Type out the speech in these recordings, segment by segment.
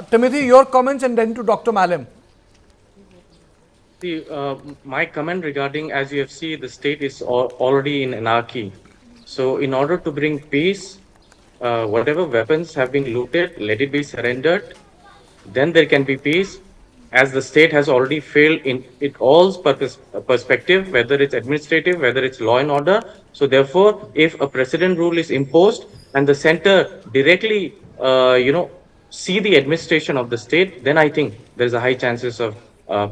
Timothy, your comments and then to Dr. Malem. See, my comment regarding, as you have seen, the state is already in anarchy. So, in order to bring peace, whatever weapons have been looted, let it be surrendered. Then there can be peace, as the state has already failed in it all's perspective, whether it's administrative, whether it's law and order. So, therefore, if a precedent rule is imposed and the center directly, see the administration of the state, then I think there's a high chances of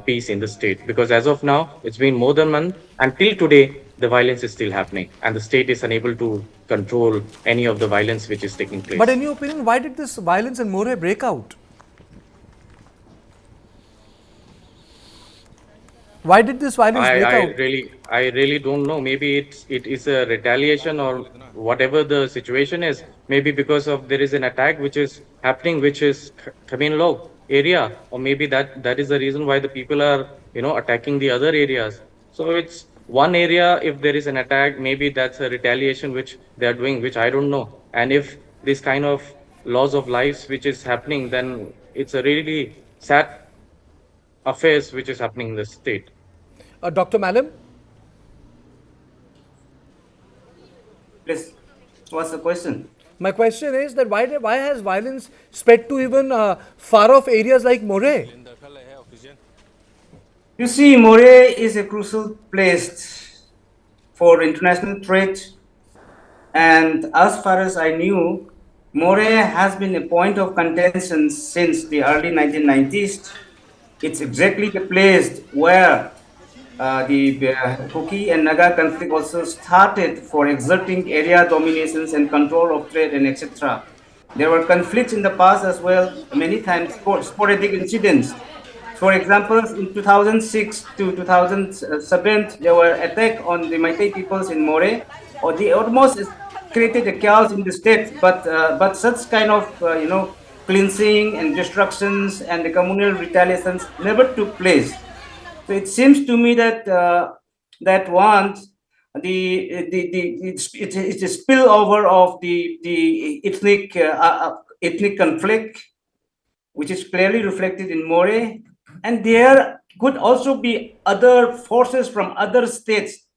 peace in the state. Because as of now, it's been more than a month. Until today, the violence is still happening, and the state is unable to control any of the violence which is taking place. But in your opinion, why did this violence in Moray break out? Why did this violence break out? I really don't know. Maybe it is a retaliation or whatever the situation is. Maybe because of there is an attack which is happening, which is Khamin Log area, or maybe that is the reason why the people are attacking the other areas. So it's one area. If there is an attack, maybe that's a retaliation which they are doing, which I don't know. And if this kind of loss of lives which is happening, then it's a really sad affairs which is happening in the state. Dr. Malem? Please, what's the question? My question is that why has violence spread to even far off areas like Moray? You see, Moray is a crucial place for international trade, and as far as I knew, Moray has been a point of contention since the early 1990s. It's exactly the place where the Kuki and Naga conflict also started for exerting area dominations and control of trade and etc. There were conflicts in the past as well, many times sporadic incidents. For example, in 2006 to 2007, there were attacks on the Meitei peoples in Moray, or they almost created a chaos in the state. But such kind of cleansing and destructions and the communal retaliations never took place. So it seems to me that that once it's a spillover of the ethnic conflict, which is clearly reflected in Moray, and there could also be other forces from other states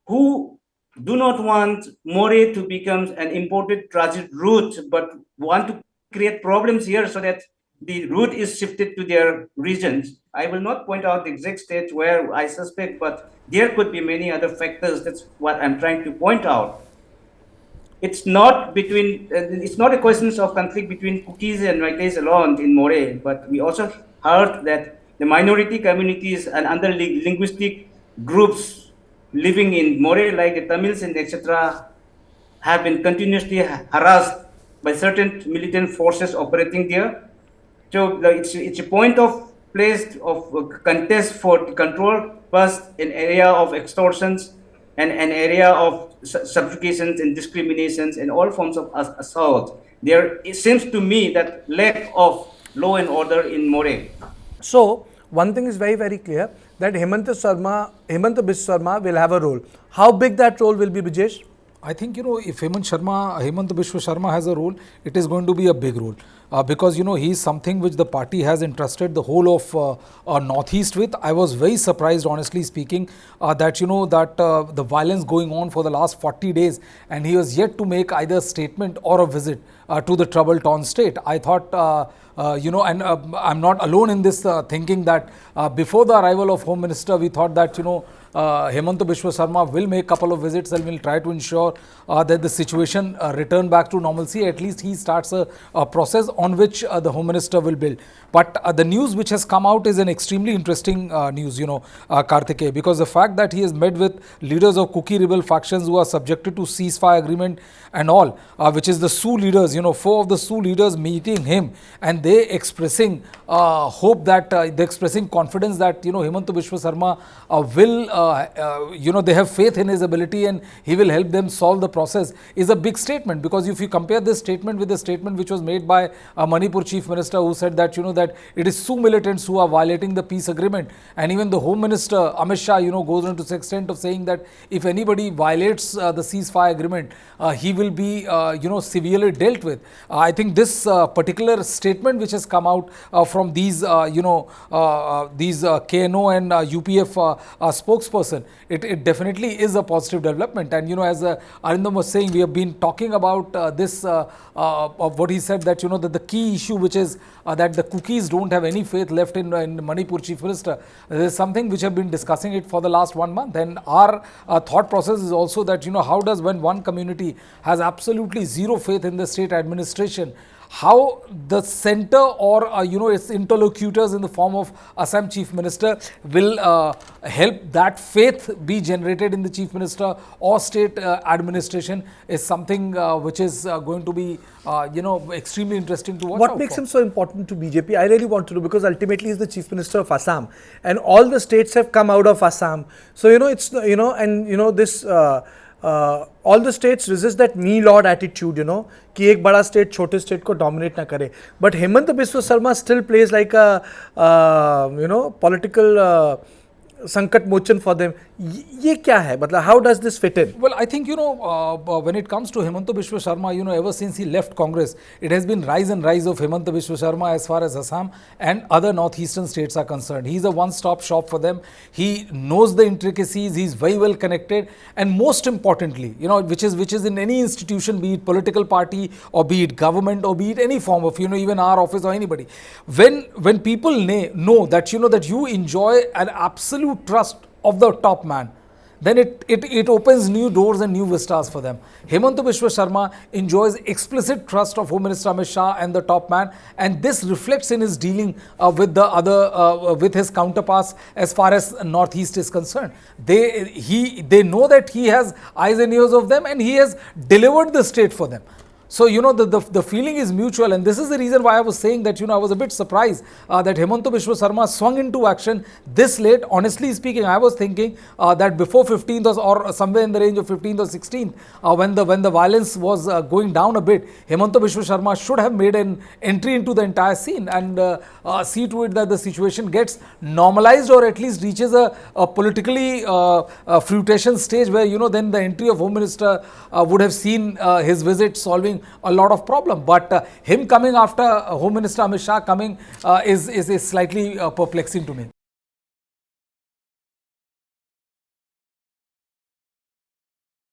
who do not want Moray to become an imported transit route, but want to create problems here so that the route is shifted to their regions. I will not point out the exact state where I suspect, but there could be many other factors. That's what I'm trying to point out. It's not a question of conflict between Kukis and Meiteis alone in Moray, but we also heard that the minority communities and other linguistic groups living in Moray, like the Tamils and etc., have been continuously harassed by certain militant forces operating there. So it's a point of place of contest for control, plus an area of extortions and an area of subjugations and discriminations and all forms of assault. It seems to me that lack of law and order in Moray. So one thing is very, very clear, that Himanta Biswa Sarma will have a role. How big that role will be, Brijesh? I think, if Himanta Biswa Sarma has a role, it is going to be a big role. Because, he is something which the party has entrusted the whole of Northeast with. I was very surprised, honestly speaking, that, the violence going on for the last 40 days, and he was yet to make either a statement or a visit to the trouble-torn state. I thought, and I'm not alone in this thinking that before the arrival of Home Minister, we thought that, Himanta Biswa Sarma will make a couple of visits and will try to ensure that the situation return back to normalcy. At least he starts a process on which the Home Minister will build. But the news which has come out is an extremely interesting news, Kartikeya, because the fact that he has met with leaders of Kuki rebel factions who are subjected to ceasefire agreement and all, which is the Sioux leaders, 4 of the Sioux leaders meeting him, and they expressing hope that, they expressing confidence that, Himanta Biswa Sarma will they have faith in his ability and he will help them solve the process is a big statement. Because if you compare this statement with the statement which was made by Manipur Chief Minister, who said that, that it is Sioux militants who are violating the peace agreement, and even the Home Minister Amit Shah, goes on to the extent of saying that if anybody violates the ceasefire agreement, he will be, severely dealt with. I think this particular statement which has come out from these, these KNO and UPF spokesperson, it definitely is a positive development. And as Arindam was saying, we have been talking about this of what he said, that that the key issue which is that the Kukis don't have any faith left in Manipur Chief Minister. There is something which have been discussing it for the last 1 month, and our thought process is also that how does, when one community has absolutely zero faith in the state administration, how the centre or its interlocutors in the form of Assam Chief Minister will help that faith be generated in the Chief Minister or state administration is something which is going to be extremely interesting to watch. What makes him so important to BJP? I really want to know, because ultimately he's the Chief Minister of Assam and all the states have come out of Assam. So it's this all the states resist that me lord attitude, कि एक बड़ा state छोटे state को dominate ना करे. But Himanta Biswa Sarma still plays like a political संकट मोचन for them. ये क्या है? मतलब how does this fit in? Well, I think when it comes to Himanta Biswa Sarma, ever since he left Congress, it has been rise and rise of Himanta Biswa Sarma as far as Assam and other northeastern states are concerned. He's a one-stop shop for them. He knows the intricacies. He's very well connected, and most importantly, which is in any institution, be it political party or be it government or be it any form of even our office or anybody, when people know that that you enjoy an absolute trust of the top man, then it opens new doors and new vistas for them. Himanta Biswa Sarma enjoys explicit trust of Home Minister Amit Shah and the top man, and this reflects in his dealing with the other with his counterparts as far as Northeast is concerned. They know that he has eyes and ears of them, and he has delivered the state for them. So, the feeling is mutual, and this is the reason why I was saying that, I was a bit surprised that Himanta Biswa Sarma swung into action this late. Honestly speaking, I was thinking that before 15th or somewhere in the range of 15th or 16th, when the violence was going down a bit, Himanta Biswa Sarma should have made an entry into the entire scene and see to it that the situation gets normalized or at least reaches a politically fruitation stage where, then the entry of Home Minister would have seen his visit solving a lot of problem. But him coming after Home Minister Amit Shah coming is slightly perplexing to me.